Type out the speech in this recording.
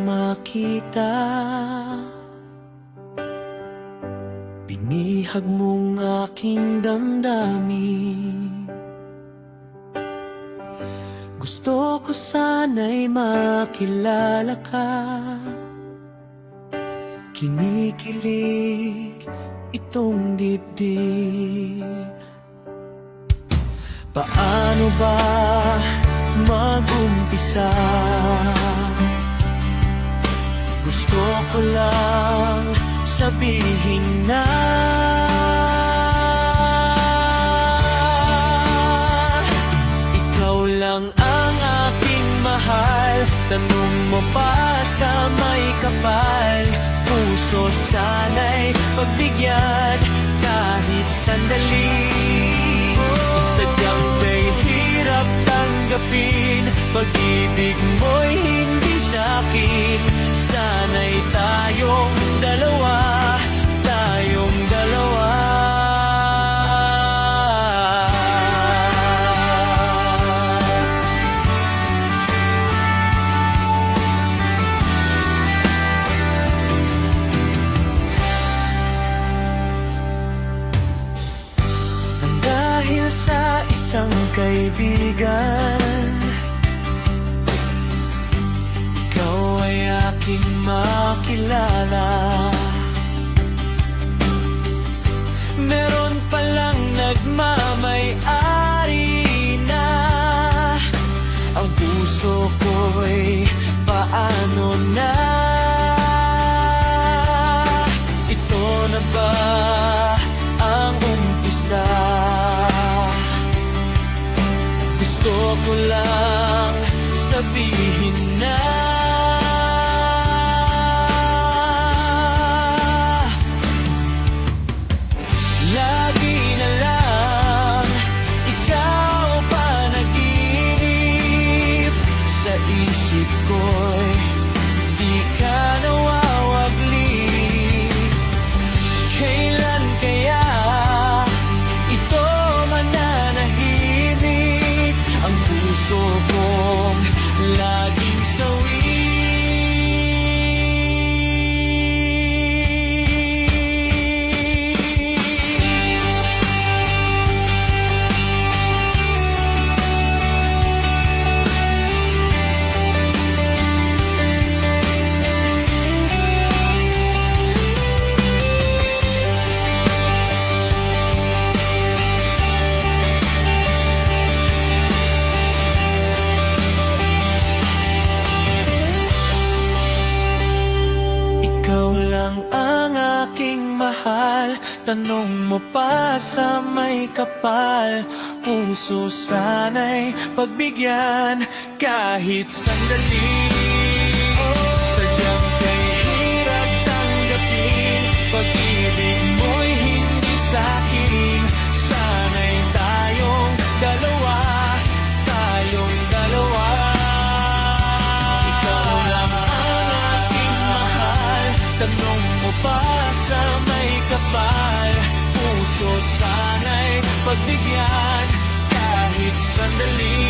makita, binihag mong aking damdamin. Gusto ko sana'y makilala ka, kinikilig itong dibdib. Paano ba mag-umpisa? Gusto ko lang sabihin na ikaw lang ang aking mahal. Tanong mo pa sa may kapal, puso sana'y pagbigyan kahit sandali. Sadyang kay hirap tanggapin, pag-ibig mo'y hindi sa'kin. Sana'y tayong dalawa, tayong dalawa. Dahil sa isang kaibigan, ikaw ay aking makilala. Meron palang nagmamay-ari na ang puso ko'y paano na? Ito na ba ang umpisa? Gusto ko lang sabihin na lagi na lang ikaw panaginip sa isip ko'y di ka nawawaglit. Kailan kaya ito mananahimik? Ang puso kong laging sawi. Ikaw lang ang aking mahal. Tanong mo pa sa may kapal, puso sana'y pagbigyan kahit sandali. Sadyang kay hirap tanggapin, pag-ibig mo'y hindi sa'kin. Sana'y tayong dalawa, tayong dalawa. Ikaw lang ang aking mahal. Tanong mo pa sa may kapal, puso sana'y pagbigyan kahit sandali.